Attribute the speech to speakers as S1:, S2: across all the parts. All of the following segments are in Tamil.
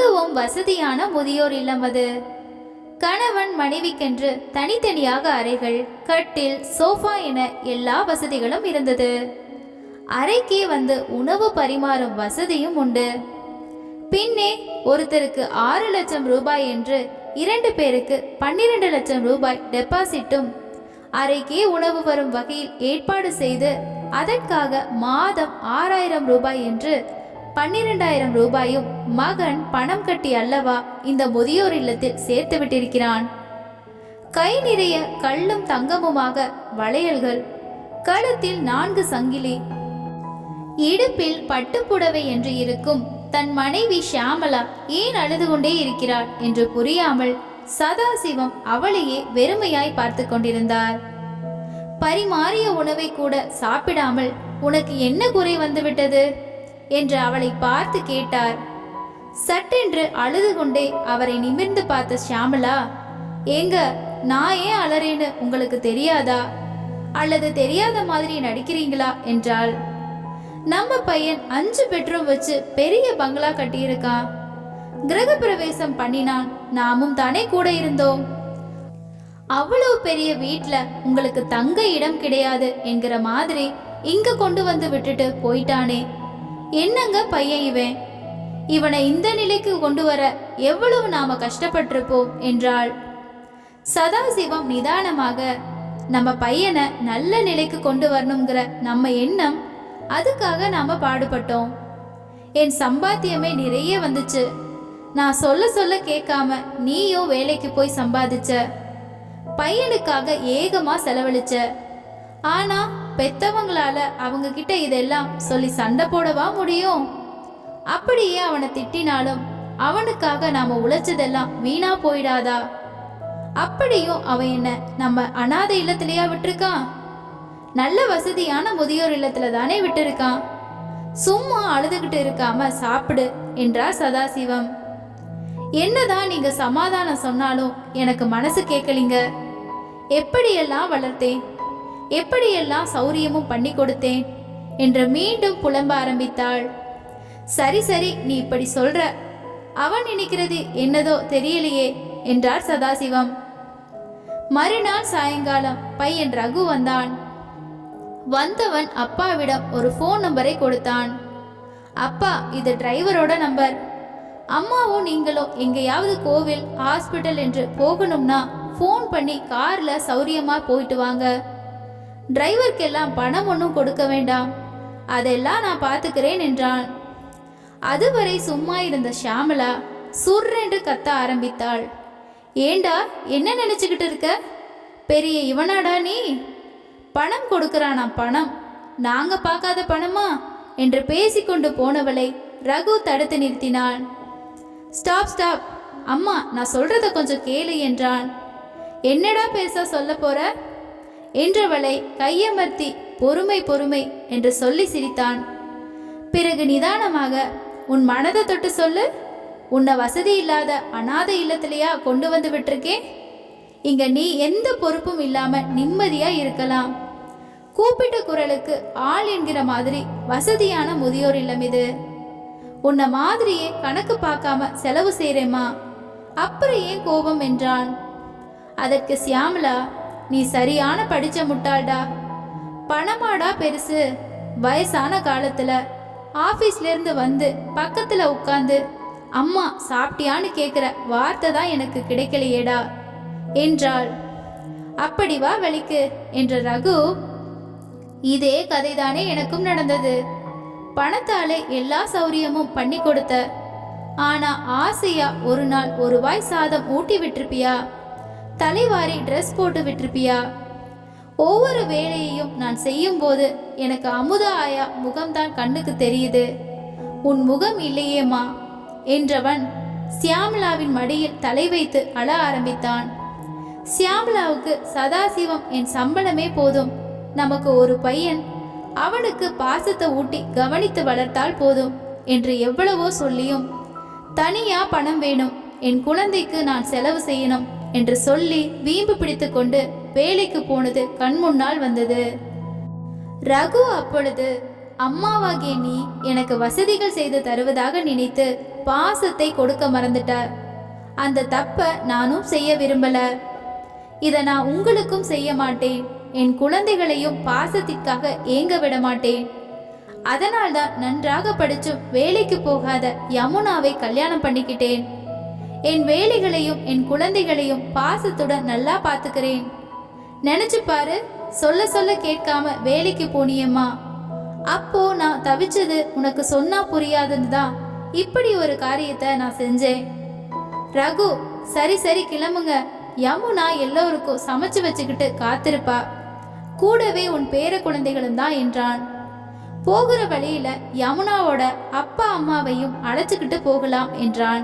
S1: மிகவும் வசதியான முதியோர் இல்லம் அது. கணவன் மனைவிக்கென்று தனித்தனியாக அறைகள், கட்டில், சோஃபா என எல்லா வசதிகளும் இருந்தது. அறைக்கே வந்து உணவு பரிமாறும் வசதியும் உண்டு. பின்னே ஒருத்தருக்கு 6 லட்சம் ரூபாய் என்று 2 பேருக்கு 12 லட்சம் ரூபாய் டெபாசிட்டும், அறைக்கே உணவு வரும் வகையில் ஏற்பாடு செய்து அதற்காக மாதம் 6000 ரூபாய் என்று 12000 ரூபாயும் மகன் பணம் கட்டி அல்லவா இந்த முதியோர் இல்லத்தில் சேர்த்து விட்டிருக்கிறான். கை நிறைய கல்லும் தங்கமுமாக வளையல்கள், கழுத்தில் 4 சங்கிலி, இடுப்பில் பட்டுப்புடவை என்று இருக்கும் தன் மனைவி ஷியாமளா ஏன் அழுது கொண்டே இருக்கிறாள் என்று புரியாமல் சதாசிவம் அவளையே வெறுமையாய் பார்த்து கொண்டிருந்தார். பரிமாறிய உணவை கூட சாப்பிடாமல் உனக்கு என்ன குறை வந்துவிட்டது என்று அவளை பார்த்து கேட்டார். சட்டென்று அழுது கொண்டே அவரை நிமிர்ந்து பார்த்த ஷியாமளா, ஏங்க நான் ஏன் அலறேன்னு உங்களுக்கு தெரியாதா, அல்லது தெரியாத மாதிரி நடிக்கிறீங்களா என்றாள். நம்ம பையன் 5 பெட்ரூம் வச்சு பெரிய பங்களா கட்டியிருக்கான். கிரக பிரவேசம் பண்ணினான், நாமும் தானே கூட இருந்தோம். அவ்வளவு பெரிய வீட்ல உங்களுக்கு தங்க இடம் கிடையாது என்கிற மாதிரி இங்க கொண்டு வந்து விட்டுட்டு போயிட்டானே. என்னங்க பையன் இவன், இவனை இந்த நிலைக்கு கொண்டு வர எவ்வளவு நாம கஷ்டப்பட்டிருப்போம் என்றாள். சதாசிவம் நிதானமாக, நம்ம பையனை நல்ல நிலைக்கு கொண்டு வரணுங்கிற நம்ம எண்ணம், அதுக்காக நாம பாடுபட்டோம். என் சம்பாத்தியமே நிறைய வந்துச்சு. நான் சொல்ல சொல்ல கேட்காம நீயும் வேலைக்கு போய் சம்பாதிச்ச, பையனுக்காக ஏகமா செலவழிச்ச. ஆனா பெத்தவங்களால அவங்க கிட்ட இதெல்லாம் சொல்லி சண்டை போடவா முடியும்? அப்படியே அவனை திட்டினாலும் அவனுக்காக நாம உழைச்சதெல்லாம் வீணா போயிடாதா? அப்படியும் அவன் என்ன நம்ம அனாதை இல்லத்திலேயா விட்டுருக்கான்? நல்ல வசதியான முதியோர் இல்லத்துல தானே விட்டுருக்கான். சும்மா அழுதுகிட்டு இருக்காம சாப்பிடு என்றார் சதாசிவம். என்னதான் நீங்க சமாதானம் சொன்னாலும் எனக்கு மனசு கேட்கலிங்க. எப்படியெல்லாம் வளர்த்தேன், எப்படியெல்லாம் சௌரியமும் பண்ணி கொடுத்தேன் என்று மீண்டும் புலம்ப ஆரம்பித்தாள். சரி சரி, நீ இப்படி சொல்ற, அவன் நினைக்கிறது என்னதோ தெரியலையே என்றார் சதாசிவம். மறுநாள் சாயங்காலம் பையன் ரகு வந்தான். வந்தவன் அப்பாவிடம் ஒரு ஃபோன் நம்பரை கொடுத்தான். அப்பா, இது டிரைவரோட நம்பர். அம்மாவும் நீங்களும் எங்கேயாவது கோவில், ஹாஸ்பிட்டல் என்று போகணும்னா ஃபோன் பண்ணி கார்ல சௌரியமா போயிட்டு வாங்க. டிரைவருக்கெல்லாம் பணம் ஒன்றும் கொடுக்க வேண்டாம், அதெல்லாம் நான் பார்த்துக்கிறேன் என்றான். அதுவரை சும்மா இருந்த ஷியாமளா சுர்ரென்று கத்த ஆரம்பித்தாள். ஏண்டா என்ன நினைச்சுக்கிட்டு இருக்க? பெரிய இவனாடா நீ? பணம் கொடுக்கறானா பணம், நாங்க பார்க்காத பணமா என்று பேசிக்கொண்டு போனவளை ரகு தடுத்து நிறுத்தினான். ஸ்டாப் ஸ்டாப், அம்மா நான் சொல்றத கொஞ்சம் கேளு என்றான். என்னடா பெருசா சொல்ல போற என்றவளை கையமர்த்தி பொறுமை பொறுமை என்று சொல்லி சிரித்தான். பிறகு நிதானமாக, உன் மனதை தொட்டு சொல்லு. உன்னை வசதி இல்லாத அனாதை இல்லத்திலேயா கொண்டு வந்து விட்டுருக்கேன். இங்க நீ எந்த பொறுப்பும் இல்லாம நிம்மதியா இருக்கலாம். கூப்பிட்ட குரலுக்கு ஆள் என்கிற மாதிரி வசதியான முதியோர் இல்லம் இது. உன்னை மாதிரியே கணக்கு பார்க்காம செலவு செய்றேம்மா, அப்புறம் ஏன் கோபம் என்றான். அதற்கு ஷியாமளா, நீ சரியான படிச்ச முட்டாள்டா. பணமாடா பெருசு? வயசான காலத்துல ஆபீஸ்ல இருந்து வந்து பக்கத்துல உட்கார்ந்து அம்மா சாப்பிட்டியான்னு கேட்கிற வார்த்தை தான் எனக்கு கிடைக்கலையேடா என்றாள். அப்படி வா வலிக்கு என்ற ரகு, இதே கதைதானே எனக்கும் நடந்தது. பணத்தாலே எல்லா சௌரியமும் பண்ணி கொடுத்த, ஆனா ஆசையா ஒரு நாள் ஒரு வாய் சாதம் ஊட்டி விட்டுருப்பியா? தலைவாரி ட்ரெஸ் போட்டு விட்டுருப்பியா? ஒவ்வொரு வேலையையும் நான் செய்யும் போது எனக்கு அமுதா ஆயா முகம்தான் கண்ணுக்கு தெரியுது, உன் முகம் இல்லையேம்மா என்றவன் ஷியாமளாவின் மடியில் தலை வைத்து அழ ஆரம்பித்தான். ஷியாமளாவுக்கு சதாசிவம் என் சம்பளமே போதும், நமக்கு ஒரு பையன், அவனுக்கு பாசத்தை ஊட்டி கவனித்து வளர்த்தால் போதும் என்று எவ்வளவோ சொல்லியும், தனியா பணம் வேணும், என் குழந்தைக்கு நான் செலவு செய்யணும் என்று சொல்லி வீம்பு பிடித்து கொண்டு வேலைக்கு போனது கண் முன்னால் வந்தது. ரகு அப்பொழுது, அம்மாவாகிய நீ எனக்கு வசதிகள் செய்து தருவதாக நினைத்து பாசத்தை கொடுக்க மறந்துட்டார். அந்த தப்பை நானும் செய்ய விரும்பல. இதை நான் உங்களுக்கும் செய்ய மாட்டேன். என் குழந்தைகளையும் பாசத்திற்காக ஏங்க விட மாட்டேன். அதனால்தான் நன்றாக படிச்சும் வேலைக்கு போகாத யமுனாவை கல்யாணம் பண்ணிக்கிட்டேன். என் வேலைகளையும் என் குழந்தைகளையும் பாசத்துடன் நல்லா பார்த்துக்கிறேன். நினைச்சு பாரு, சொல்ல சொல்ல கேட்காம வேலைக்கு போனியம்மா. அப்போ நான் தவிச்சது உனக்கு சொன்னா புரியாதுன்னுதான் இப்படி ஒரு காரியத்தை நான் செஞ்சேன். ரகு, சரி சரி கிளம்புங்க. யமுனா எல்லோருக்கும் சமைச்சு வச்சுக்கிட்டு காத்திருப்பா. கூடவே உன் பேர குழந்தைகளும் தான் என்றான். போகிற வழியில யமுனாவோட அப்பா அம்மாவையும் அழைச்சுக்கிட்டு போகலாம் என்றான்.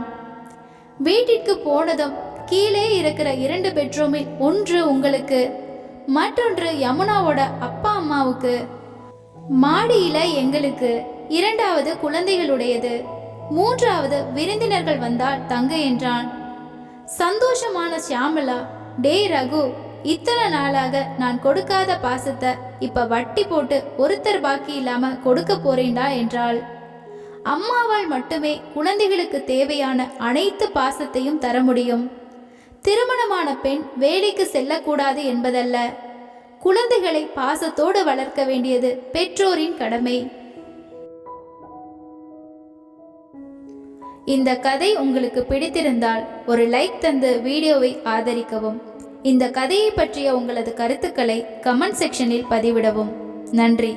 S1: வீட்டிற்கு போனதும் கீழே இருக்கிற 2 பெட்ரூமில் ஒன்று உங்களுக்கு, மற்றொன்று யமுனாவோட அப்பா அம்மாவுக்கு, மாடியில எங்களுக்கு, 2வது குழந்தைகளுடையது, 3வது விருந்தினர்கள் வந்தால் தங்க என்றான். சந்தோஷமான ஷியாமளா, டே ரகு, இத்தனை நாளாக நான் கொடுக்காத பாசத்தை இப்ப வட்டி போட்டு ஒருத்தர் பாக்கி இல்லாம கொடுக்க போறேன்டா என்றாள். அம்மாவால் மட்டுமே குழந்தைகளுக்கு தேவையான அனைத்து பாசத்தையும் தர முடியும். திருமணமான பெண் வேலைக்கு செல்லக்கூடாது என்பதல்ல, குழந்தைகளை பாசத்தோடு வளர்க்க வேண்டியது பெற்றோரின் கடமை. இந்த கதை உங்களுக்கு பிடித்திருந்தால் ஒரு லைக் தந்து வீடியோவை ஆதரிக்கவும். இந்த கதையை பற்றிய உங்களது கருத்துக்களை கமெண்ட் செக்ஷனில் பதிவிடவும். நன்றி.